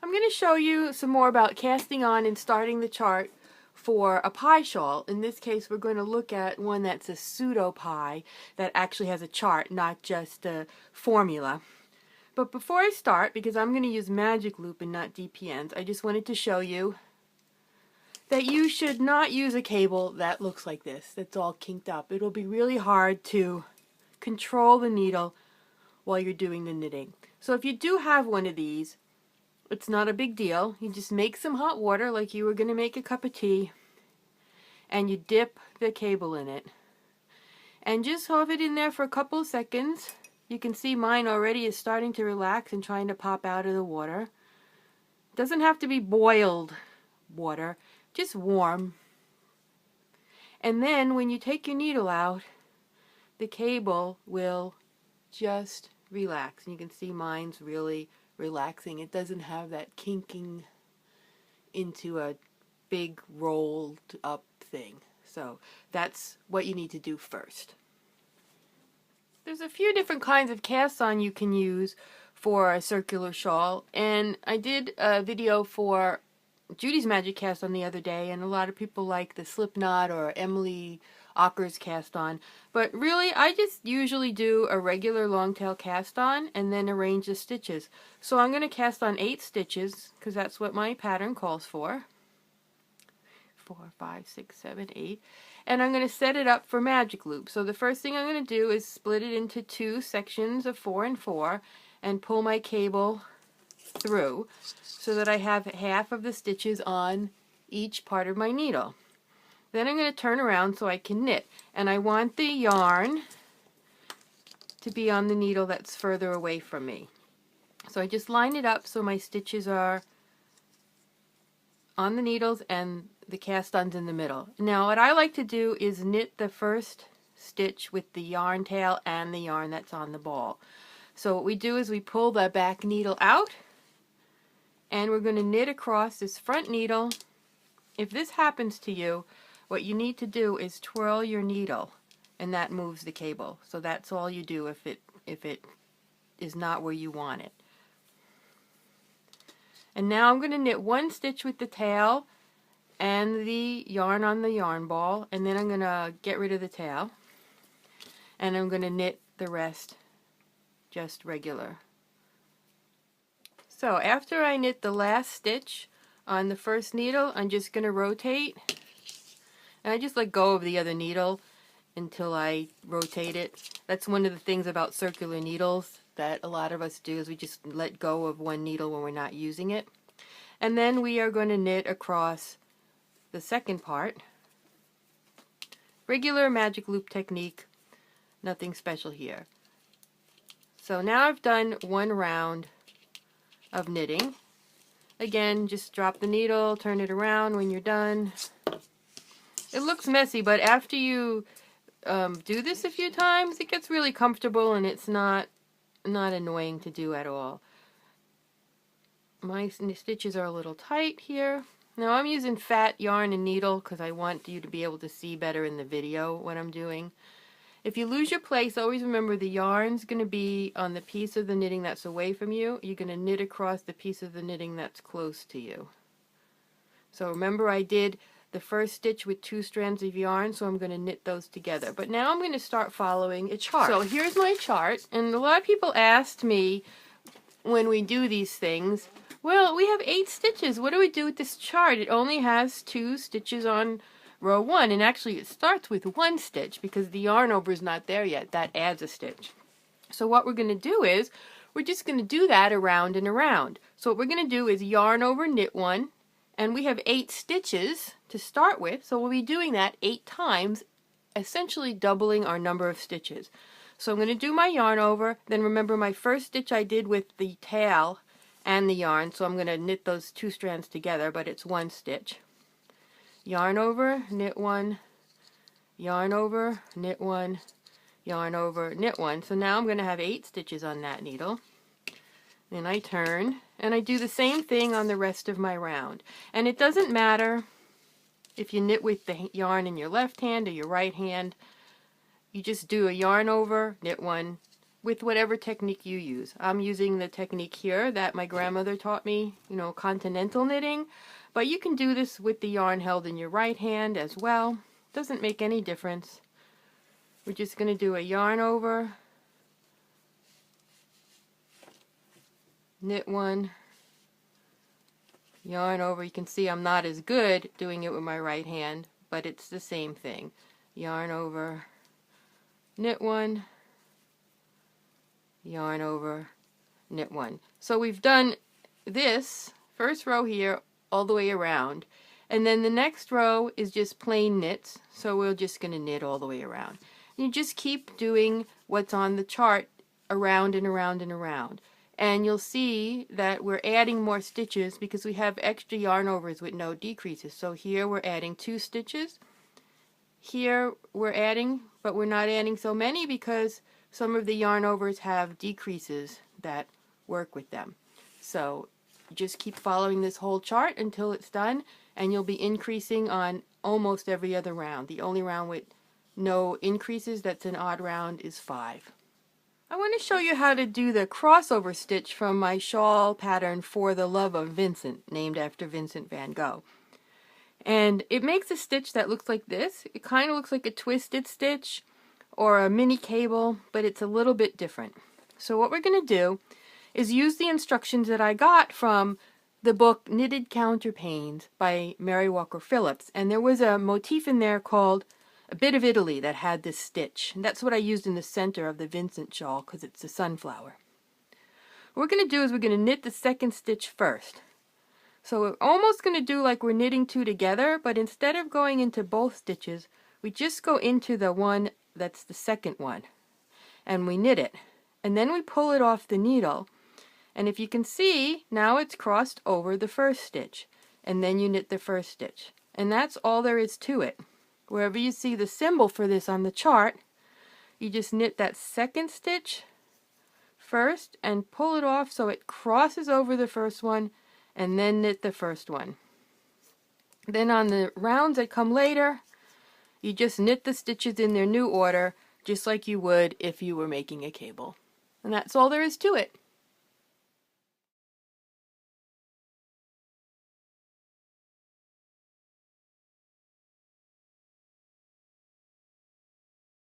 I'm going to show you some more about casting on and starting the chart for a pie shawl. In this case, we're going to look at one that's a pseudo pie that actually has a chart, not just a formula. But before I start, because I'm going to use magic loop and not DPNs, I just wanted to show you that you should not use a cable that looks like this, that's all kinked up. It'll be really hard to control the needle while you're doing the knitting. So if you do have one of these, it's not a big deal. You just make some hot water like you were going to make a cup of tea, and you dip the cable in it. And just hold it in there for a couple of seconds. You can see mine already is starting to relax and trying to pop out of the water. It doesn't have to be boiled water, just warm. And then when you take your needle out, the cable will just relax. And you can see mine's really relaxing. It doesn't have that kinking into a big rolled up thing. So that's what you need to do first. There's a few different kinds of cast on you can use for a circular shawl, and I did a video for Judy's Magic cast on the other day, and a lot of people like the Slipknot or Emily Ocker's cast on, but really I just usually do a regular long tail cast on and then arrange the stitches. So I'm going to cast on 8 stitches because that's what my pattern calls for. 4, 5, 6, 7, 8, and I'm going to set it up for magic loop. So the first thing I'm going to do is split it into 2 sections of 4 and 4 and pull my cable through so that I have half of the stitches on each part of my needle. Then I'm going to turn around so I can knit, and I want the yarn to be on the needle that's further away from me. So I just line it up so my stitches are on the needles and the cast on's in the middle. Now what I like to do is knit the first stitch with the yarn tail and the yarn that's on the ball. So what we do is we pull the back needle out, and we're going to knit across this front needle. If this happens to you, what you need to do is twirl your needle, and that moves the cable. So that's all you do if it is not where you want it. And now I'm going to knit 1 stitch with the tail and the yarn on the yarn ball, and then I'm going to get rid of the tail, and I'm going to knit the rest just regular. So after I knit the last stitch on the first needle, I'm just going to rotate, and I just let go of the other needle until I rotate it. That's one of the things about circular needles that a lot of us do, is we just let go of one needle when we're not using it. And then we are going to knit across the second part. Regular magic loop technique, nothing special here. So now I've done 1 round of knitting. Again, just drop the needle, turn it around when you're done. It looks messy, but after you do this a few times, it gets really comfortable and it's not annoying to do at all. My stitches are a little tight here. Now I'm using fat yarn and needle because I want you to be able to see better in the video what I'm doing. If you lose your place, always remember the yarn's going to be on the piece of the knitting that's away from you. You're going to knit across the piece of the knitting that's close to you. So remember, I did the first stitch with 2 strands of yarn, so I'm going to knit those together. But now I'm going to start following a chart. So here's my chart, and a lot of people asked me when we do these things, well, we have 8 stitches. What do we do with this chart? It only has 2 stitches on row 1, and actually it starts with 1 stitch because the yarn over is not there yet. That adds a stitch. So what we're going to do is we're just going to do that around and around. So what we're going to do is yarn over, knit 1, and we have 8 stitches to start with, so we'll be doing that 8 times, essentially doubling our number of stitches. So I'm going to do my yarn over, then remember my first stitch I did with the tail and the yarn, so I'm going to knit those 2 strands together, but it's 1 stitch. Yarn over, knit 1, yarn over, knit 1, yarn over, knit 1. So now I'm going to have 8 stitches on that needle. Then I turn, and I do the same thing on the rest of my round. And it doesn't matter if you knit with the yarn in your left hand or your right hand. You just do a yarn over, knit 1, with whatever technique you use. I'm using the technique here that my grandmother taught me, you know, continental knitting, but you can do this with the yarn held in your right hand as well. Doesn't make any difference. We're just going to do a yarn over, knit one, yarn over. You can see I'm not as good doing it with my right hand, but it's the same thing. Yarn over, knit one, yarn over, knit one. So we've done this first row here all the way around, and then the next row is just plain knits, so we're just going to knit all the way around. And you just keep doing what's on the chart around and around and around, and you'll see that we're adding more stitches because we have extra yarn overs with no decreases. So here we're adding 2 stitches, here we're adding, but we're not adding so many because some of the yarn overs have decreases that work with them. So just keep following this whole chart until it's done, and you'll be increasing on almost every other round. The only round with no increases that's an odd round is 5. I want to show you how to do the crossover stitch from my shawl pattern For the Love of Vincent, named after Vincent van Gogh. And it makes a stitch that looks like this. It kind of looks like a twisted stitch or a mini cable, but it's a little bit different. So what we're going to do is use the instructions that I got from the book Knitted Counterpanes by Mary Walker Phillips. And there was a motif in there called A Bit of Italy that had this stitch. And that's what I used in the center of the Vincent shawl because it's a sunflower. What we're going to do is we're going to knit the second stitch first. So we're almost going to do like we're knitting 2 together, but instead of going into both stitches, we just go into the one that's the second one, and we knit it. And then we pull it off the needle. And if you can see, now it's crossed over the first stitch. And then you knit the first stitch. And that's all there is to it. Wherever you see the symbol for this on the chart, you just knit that second stitch first and pull it off so it crosses over the first one, and then knit the first one. Then on the rounds that come later, you just knit the stitches in their new order, just like you would if you were making a cable. And that's all there is to it.